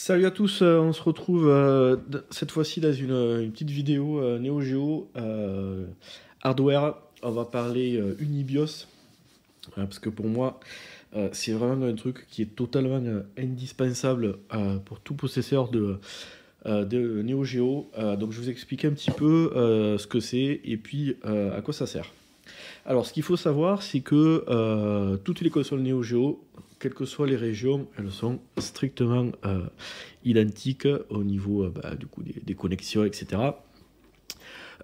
Salut à tous, on se retrouve cette fois-ci dans une petite vidéo Neo Geo hardware. On va parler Unibios, parce que pour moi c'est vraiment un truc qui est totalement indispensable pour tout possesseur de Neo Geo. Donc je vais vous expliquer un petit peu ce que c'est et puis à quoi ça sert. Alors, ce qu'il faut savoir, c'est que toutes les consoles Neo Geo, quelles que soient les régions, elles sont strictement identiques au niveau du coup, des connexions, etc.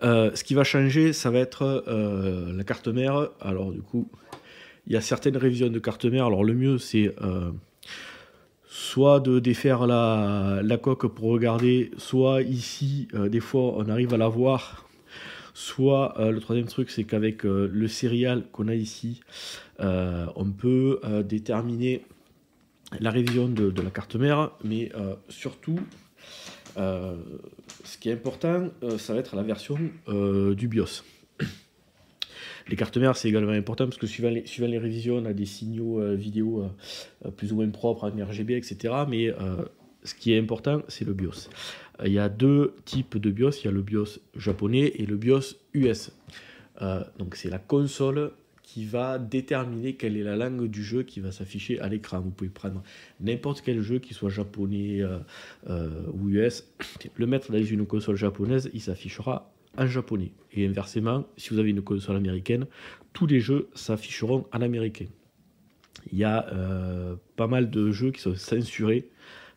Ce qui va changer, ça va être la carte mère. Alors, du coup, il y a certaines révisions de carte mère. Alors, le mieux, c'est soit de défaire la coque pour regarder, soit ici, des fois, on arrive à la voir. Soit le troisième truc, c'est qu'avec le serial qu'on a ici, on peut déterminer la révision de la carte mère, mais surtout, ce qui est important, ça va être la version du BIOS. Les cartes mères, c'est également important parce que suivant les révisions, on a des signaux vidéo plus ou moins propres en RGB, etc. Mais ce qui est important, c'est le BIOS. Il y a deux types de BIOS. Il y a le BIOS japonais et le BIOS US. Donc c'est la console qui va déterminer quelle est la langue du jeu qui va s'afficher à l'écran. Vous pouvez prendre n'importe quel jeu, qu'il soit japonais ou US, le mettre dans une console japonaise, il s'affichera en japonais. Et inversement, si vous avez une console américaine, tous les jeux s'afficheront en américain. Il y a pas mal de jeux qui sont censurés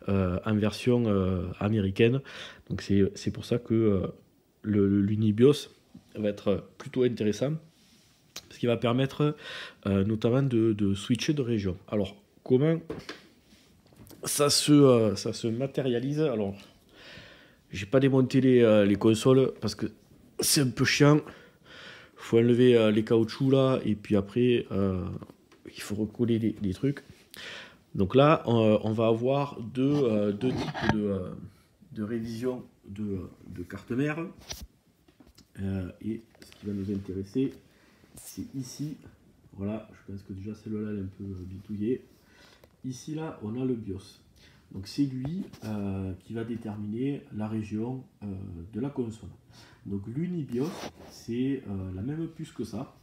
en version américaine. Donc c'est pour ça que l'Unibios va être plutôt intéressant, parce qu'il va permettre notamment de switcher de région. Alors, comment ça se matérialise? Alors, j'ai pas démonté les consoles parce que c'est un peu chiant. Faut enlever les caoutchoucs là, et puis après, il faut recoller les trucs. Donc là, on va avoir deux types de révision de carte mère. Et ce qui va nous intéresser, c'est ici. Voilà, je pense que déjà celle-là elle est un peu bitouillée. Ici, là, on a le BIOS. Donc c'est lui qui va déterminer la région de la console. Donc l'Unibios, c'est la même puce que ça,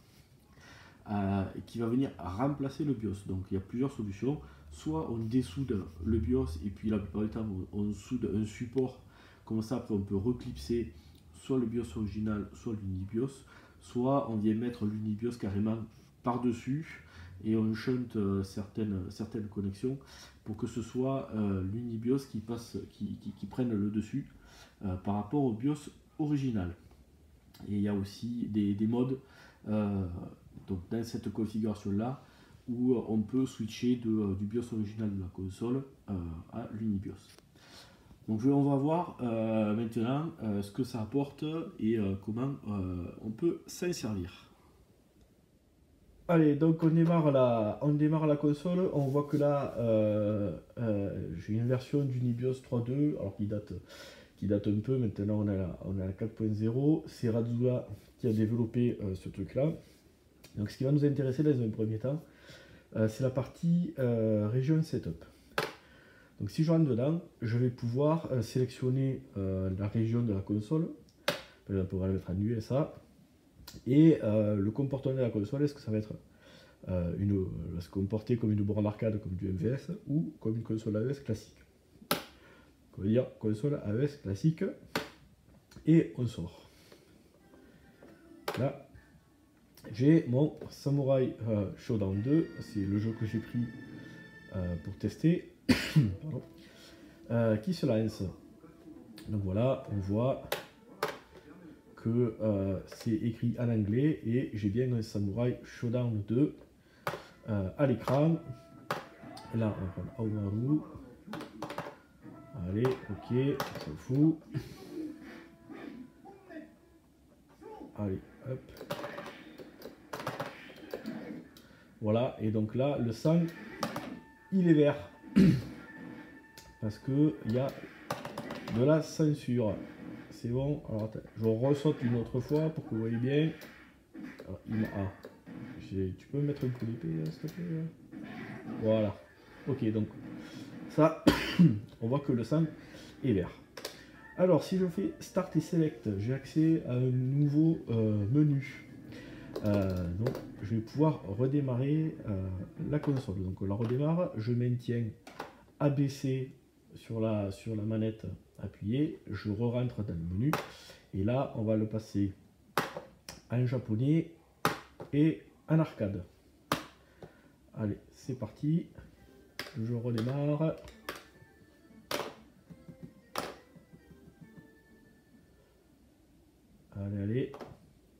qui va venir remplacer le BIOS. Donc il y a plusieurs solutions. Soit on dessoude le BIOS et puis la plupart du temps on soude un support comme ça, après on peut reclipser soit le BIOS original, soit l'Unibios. Soit on vient mettre l'Unibios carrément par-dessus et on shunt certaines connexions pour que ce soit l'Unibios qui prenne le dessus par rapport au BIOS original. Et il y a aussi des modes donc dans cette configuration là où on peut switcher du BIOS original de la console à l'Unibios. Donc on va voir maintenant ce que ça apporte et comment on peut s'en servir. Allez, donc on démarre la console. On voit que là j'ai une version d'Unibios 3.2 alors qui date un peu. Maintenant on a la 4.0. C'est Razula qui a développé ce truc là. Donc ce qui va nous intéresser dans un premier temps, c'est la partie région setup. Donc si je rentre dedans, je vais pouvoir sélectionner la région de la console. Par exemple, on va le mettre en USA. Et le comportement de la console, est-ce que ça va être se comporter comme une borne arcade, comme du MVS, ou comme une console AES classique. On va dire console AES classique. Et on sort. Là, j'ai mon Samurai Shodown 2. C'est le jeu que j'ai pris pour tester. Qui se lance. Donc voilà, on voit que c'est écrit en anglais et j'ai bien un Samurai Shodown 2 à l'écran. Là on prend Aomaru. Allez, ok, on s'en fout. Allez, hop. Voilà, et donc là le sang il est vert parce que il y a de la censure. C'est bon. Alors attends, je ressaute une autre fois pour que vous voyez bien. Alors, tu peux me mettre un coup d'épée s'il te plaît? Voilà. Ok, donc Ça, on voit que le sang est vert. Alors, si je fais Start et Select, j'ai accès à un nouveau menu. Donc, je vais pouvoir redémarrer la console. Donc, on la redémarre. Je maintiens ABC sur la manette appuyée. Je re-rentre dans le menu. Et là, on va le passer en japonais et en arcade. Allez, c'est parti. Je redémarre. Allez, allez.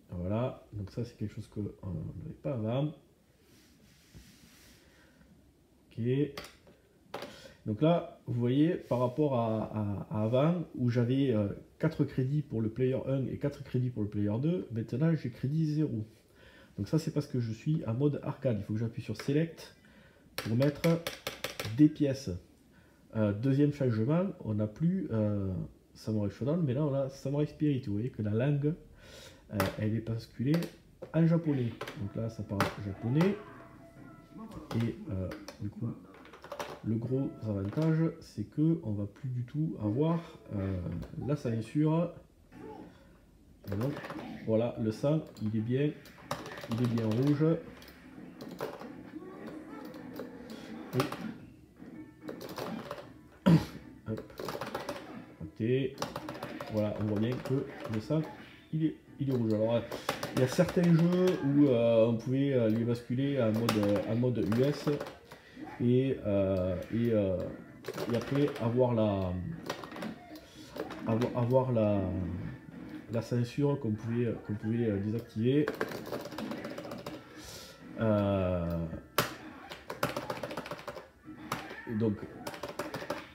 Voilà. Donc ça, c'est quelque chose qu'on n'avait pas avant. Ok. Donc là, vous voyez, par rapport à avant, où j'avais 4 crédits pour le player 1 et 4 crédits pour le player 2, maintenant j'ai crédit 0. Donc ça, c'est parce que je suis en mode arcade. Il faut que j'appuie sur Select pour mettre des pièces. Deuxième changement, on n'a plus Samurai Shodown, mais là on a Samurai Spirit. Vous voyez que la langue, elle est basculée en japonais. Donc là, ça parle japonais. Et du coup, le gros avantage, c'est que on va plus du tout avoir la censure. Et donc, voilà, le sang, il est bien rouge. Et hop, ok, voilà, on voit bien que le sang, il est rouge. Alors, il y a certains jeux où on pouvait les basculer en mode US et après avoir la censure qu'on pouvait désactiver. Et donc,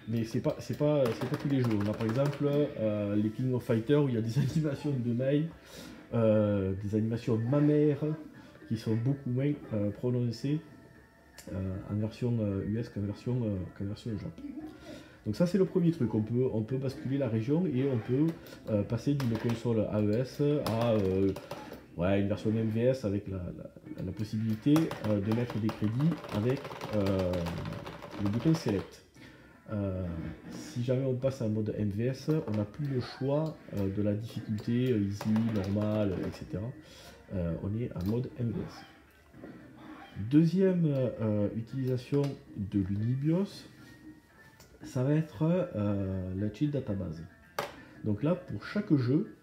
mais c'est pas tous les jeux. On a par exemple les King of Fighters où il y a des animations de mail, des animations mammaires qui sont beaucoup moins prononcées en version US qu'en version Japon. Donc ça c'est le premier truc, on peut basculer la région et on peut passer d'une console AES à une version MVS avec la possibilité de mettre des crédits avec le bouton Select. Si jamais on passe en mode MVS, on n'a plus le choix de la difficulté easy, normal, etc. On est en mode MVS. Deuxième utilisation de l'Unibios, ça va être la cheat database. Donc là, pour chaque jeu,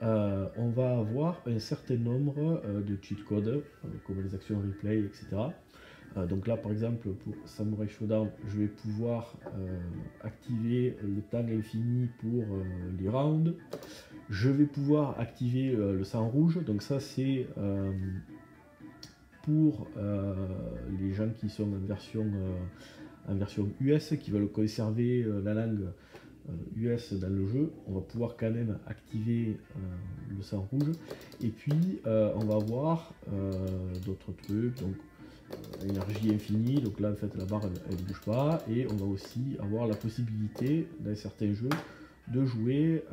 on va avoir un certain nombre de cheat codes, comme les actions replay, etc. Donc là, par exemple, pour Samurai Shodown, je vais pouvoir activer le temps infini pour les rounds. Je vais pouvoir activer le sang rouge. Donc ça, c'est pour les gens qui sont en version US, qui veulent conserver la langue US dans le jeu. On va pouvoir quand même activer le sang rouge. Et puis, on va avoir d'autres trucs. Donc, énergie infinie, donc là en fait la barre elle bouge pas, et on va aussi avoir la possibilité dans certains jeux de jouer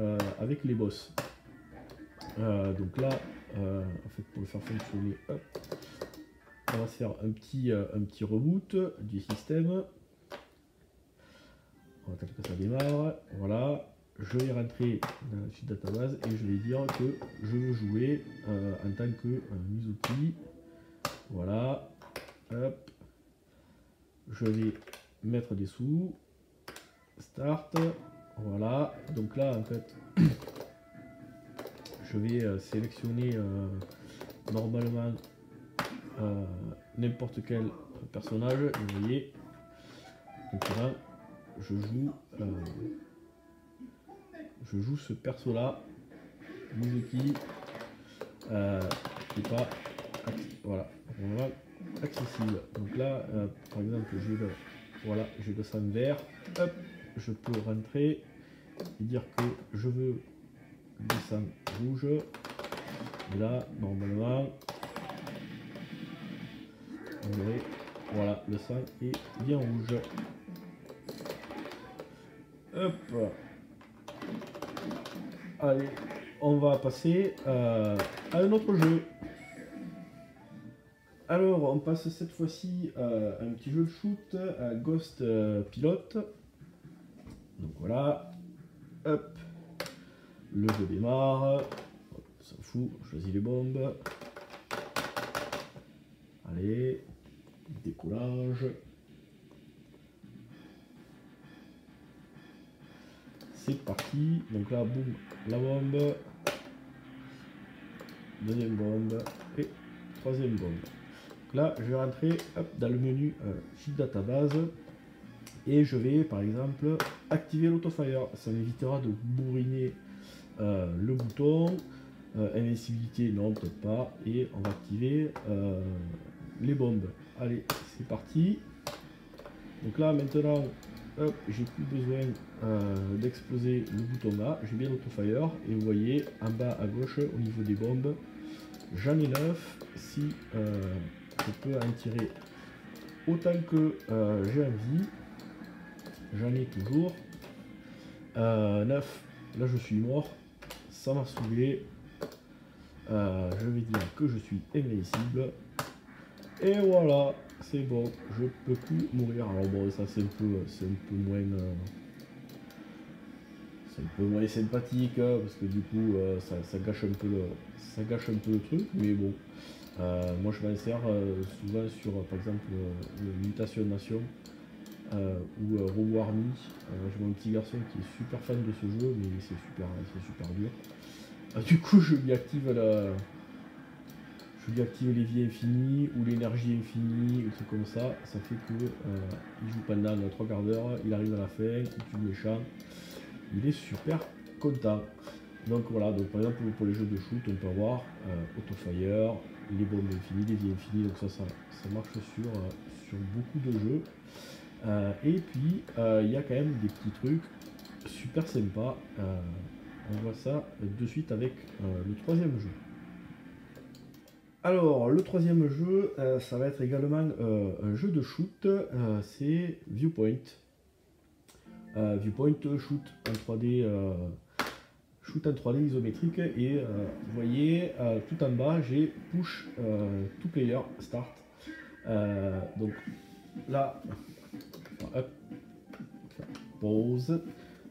avec les boss. Donc là en fait pour le faire fonctionner, hop, on va se faire un petit reboot du système. On va attendre que ça démarre. Voilà, je vais rentrer dans la suite database et je vais dire que je veux jouer en tant que Mizuki. Voilà. Hop, je vais mettre des sous, start, voilà, donc là en fait je vais sélectionner normalement n'importe quel personnage, et vous voyez, donc là je joue ce perso là, Mizuki, qui n'est pas, voilà, accessible. Donc là, par exemple, j'ai le sang vert. Hop, je peux rentrer et dire que je veux du sang rouge. Et là, normalement, voilà, le sang est bien rouge. Hop. Allez, on va passer à un autre jeu. Alors, on passe cette fois-ci à un petit jeu de shoot, à Ghost Pilot. Donc voilà, hop, le jeu démarre. Hop, on s'en fout, on choisit les bombes. Allez, décollage. C'est parti. Donc là, boum, la bombe. Deuxième bombe et troisième bombe. Donc là, je vais rentrer hop, dans le menu Sheet Database et je vais par exemple activer l'autofire. Ça m'évitera de bourriner le bouton. Invincibilité, non, peut-être pas. Et on va activer les bombes. Allez, c'est parti. Donc là, maintenant, hop, j'ai plus besoin d'exploser le bouton là. J'ai bien l'autofire. Et vous voyez, en bas à gauche, au niveau des bombes, j'en ai 9. Si je peux en tirer autant que j'ai envie, j'en ai toujours 9. Là, je suis mort. Ça m'a saoulé. Je vais dire que je suis invincible. Et voilà, c'est bon, je peux plus mourir. Alors bon, ça c'est un peu moins sympathique hein, parce que du coup ça gâche un peu le truc. Mais bon, moi je m'en sers souvent sur par exemple Mutation Nation ou Robo Army. J'ai mon petit garçon qui est super fan de ce jeu, mais c'est super dur. Du coup, je lui active les vies infinies ou l'énergie infinie, ou trucs comme ça. Ça fait que il joue pendant 3 quarts d'heure, il arrive à la fin, il tue le méchant. Il est super content. Donc voilà, donc par exemple pour les jeux de shoot, on peut avoir Autofire, les bombes infinies, les vies infinies, donc ça marche sur beaucoup de jeux. Et puis il y a quand même des petits trucs super sympas. On voit ça de suite avec le troisième jeu. Alors, le troisième jeu, ça va être également un jeu de shoot, c'est Viewpoint. Viewpoint shoot en 3D, shoot en 3D isométrique. Et vous voyez, tout en bas, j'ai push to player start. Donc là, hop, pause.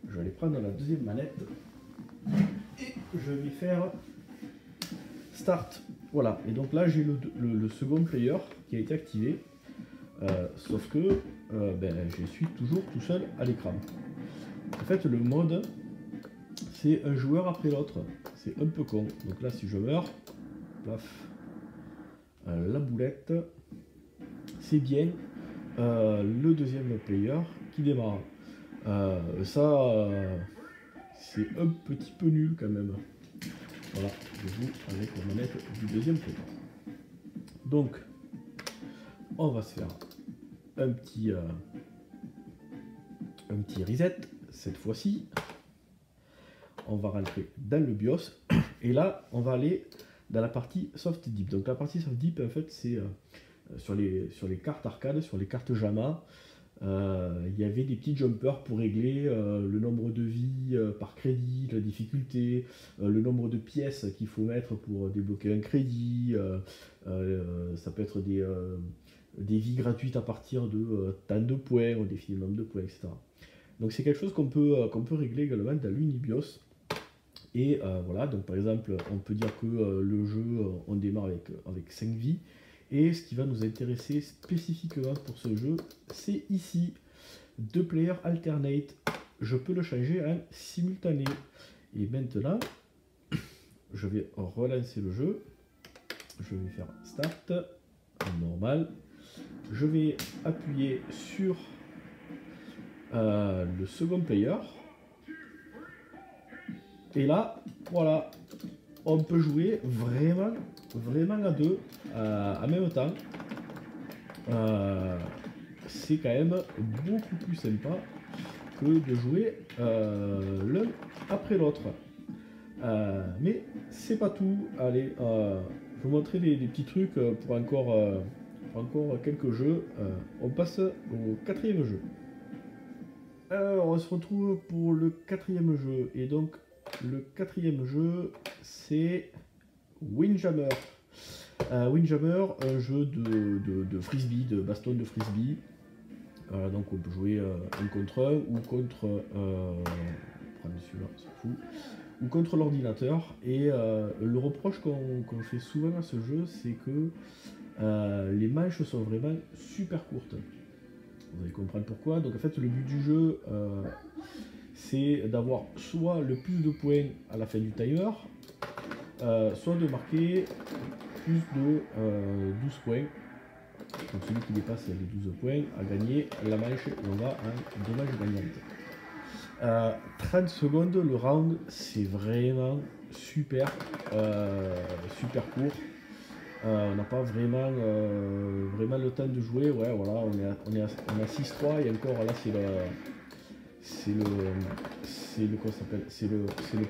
Je vais aller prendre la deuxième manette et je vais faire start. Voilà, et donc là j'ai le second player qui a été activé, sauf que je suis toujours tout seul à l'écran. En fait, le mode, c'est un joueur après l'autre, c'est un peu con. Donc là, si je meurs, plaf, la boulette, c'est bien le deuxième player qui démarre. C'est un petit peu nul quand même. Voilà, je joue avec la manette du deuxième player. Donc, on va se faire un petit reset cette fois-ci. On va rentrer dans le BIOS et là, on va aller dans la partie Soft Deep. Donc, la partie Soft Deep, en fait, c'est sur les cartes arcade, sur les cartes JAMA. Il y avait des petits jumpers pour régler le nombre de vies par crédit, la difficulté, le nombre de pièces qu'il faut mettre pour débloquer un crédit. Ça peut être des vies gratuites à partir de tant de points, on définit le nombre de points, etc. Donc c'est quelque chose qu'on peut régler également dans l'Unibios. Et voilà, donc par exemple, on peut dire que le jeu, on démarre avec 5 vies. Et ce qui va nous intéresser spécifiquement pour ce jeu, c'est ici, 2 player alternate. Je peux le changer en simultané. Et maintenant, je vais relancer le jeu. Je vais faire start, normal. Je vais appuyer sur le second player. Et là, voilà, on peut jouer vraiment à deux en même temps. C'est quand même beaucoup plus sympa que de jouer l'un après l'autre. Mais c'est pas tout. Allez, je vais vous montrer des petits trucs pour encore quelques jeux. On passe au quatrième jeu. Alors, on se retrouve pour le quatrième jeu. Et donc, le quatrième jeu, c'est Windjammer. Windjammer, un jeu de frisbee, de baston de frisbee. Donc on peut jouer un contre un ou contre prendre celui-là, c'est fou, ou contre l'ordinateur. Et le reproche qu'on fait souvent à ce jeu, c'est que les manches sont vraiment super courtes. Vous allez comprendre pourquoi. Donc en fait le but du jeu, c'est d'avoir soit le plus de points à la fin du timer, soit de marquer plus de 12 points. Donc celui qui dépasse les 12 points a gagné la manche et on va en dommage gagnante. 30 secondes le round, c'est vraiment super, super court. On n'a pas vraiment, vraiment le temps de jouer. Ouais, voilà, on a 6-3 et encore là c'est le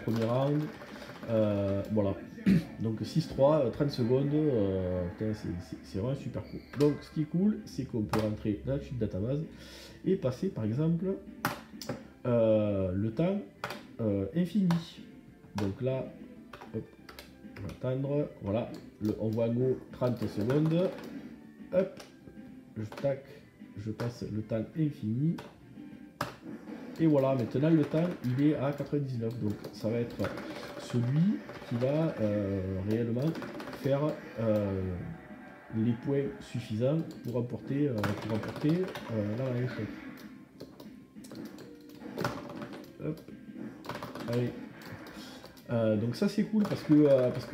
premier round. Voilà. Donc 6-3, 30 secondes, c'est vraiment super cool. Donc ce qui est cool, c'est qu'on peut rentrer dans la suite database et passer par exemple le temps infini. Donc là, hop, on va attendre, voilà, on voit en haut 30 secondes, hop, je passe le temps infini. Et voilà, maintenant le temps il est à 99, donc ça va être celui qui va réellement faire les points suffisants pour remporter la manche. Hop. Allez. Donc ça c'est cool parce que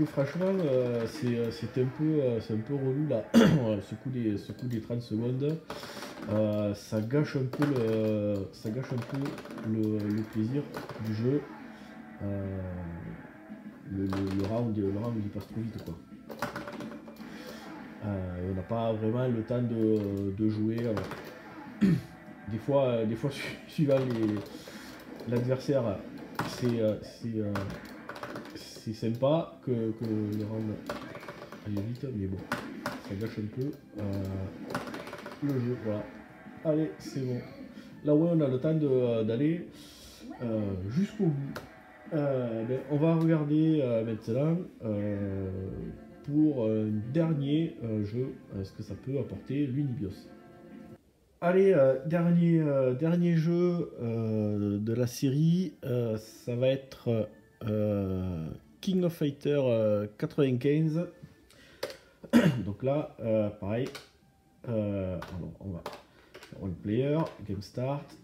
franchement c'est un peu relou là, ce coup des 30 secondes. Ça gâche un peu le plaisir du jeu. Le round il passe trop vite quoi. On n'a pas vraiment le temps de jouer. Des fois suivant l'adversaire, c'est sympa que le round aille vite, mais bon, ça gâche un peu le jeu. Voilà. Allez, c'est bon. Là ouais, on a le temps d'aller jusqu'au bout. On va regarder maintenant pour un dernier jeu ce que ça peut apporter l'Unibios. Allez, dernier jeu de la série, ça va être King of Fighter 95. Donc là, pareil, alors on va on player, game start.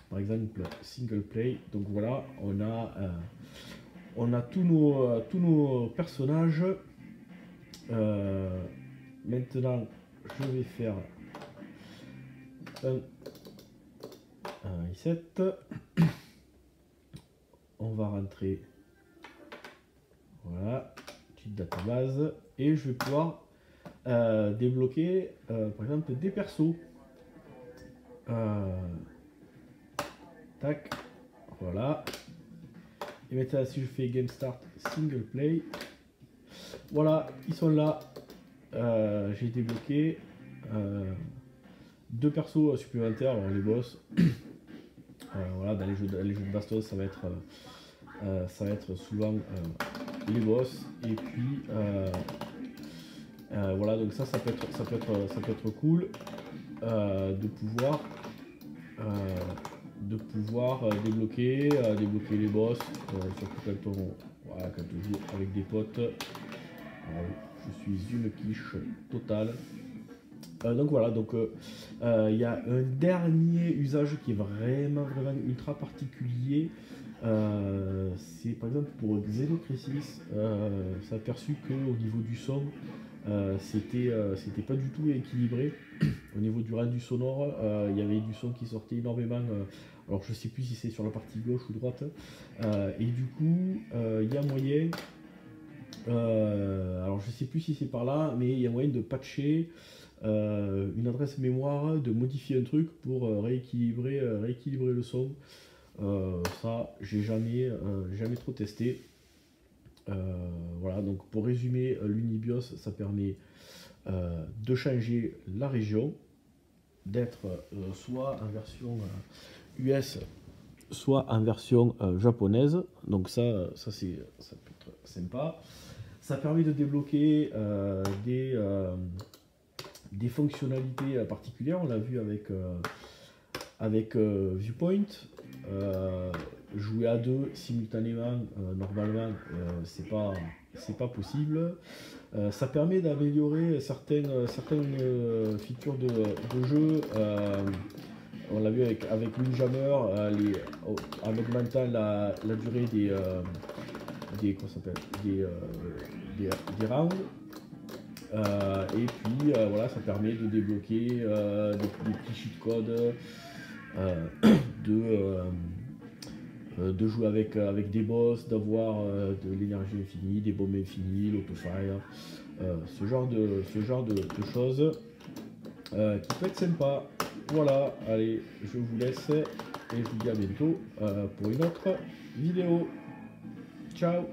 Par exemple single play, donc voilà, on a tous nos personnages. Maintenant je vais faire un reset. On va rentrer, voilà, petite database, et je vais pouvoir débloquer par exemple des persos. Tac, voilà. Et maintenant si je fais game start single play, voilà, ils sont là. J'ai débloqué deux persos supplémentaires. Alors les boss, voilà, dans les jeux de baston ça va être souvent les boss. Et puis voilà, donc ça peut être cool de pouvoir débloquer les boss, surtout quand on joue avec des potes. Je suis une quiche totale. Donc voilà, donc il y a un dernier usage qui est vraiment ultra particulier. C'est par exemple pour Xenocrisis, ça a perçu qu'au niveau du son, c'était pas du tout équilibré. Au niveau du rendu sonore, il y avait du son qui sortait énormément. Alors je sais plus si c'est sur la partie gauche ou droite. Et du coup, il y a moyen. Alors je sais plus si c'est par là, mais il y a moyen de patcher une adresse mémoire, de modifier un truc pour rééquilibrer le son. Ça, j'ai jamais trop testé. Voilà, donc pour résumer, l'Unibios, ça permet de changer la région, d'être soit en version US, soit en version japonaise. Donc ça peut être sympa. Ça permet de débloquer des fonctionnalités particulières. On l'a vu avec Viewpoint. Jouer à deux simultanément, normalement, c'est pas possible. Ça permet d'améliorer certaines features de jeu. On l'a vu avec Windjammer, en augmentant la durée des rounds. Et puis voilà, ça permet de débloquer des petits cheat codes, de jouer avec des boss, d'avoir de l'énergie infinie, des bombes infinies, l'autofire, ce genre de choses qui peut être sympa. Voilà, allez, je vous laisse et je vous dis à bientôt pour une autre vidéo. Ciao.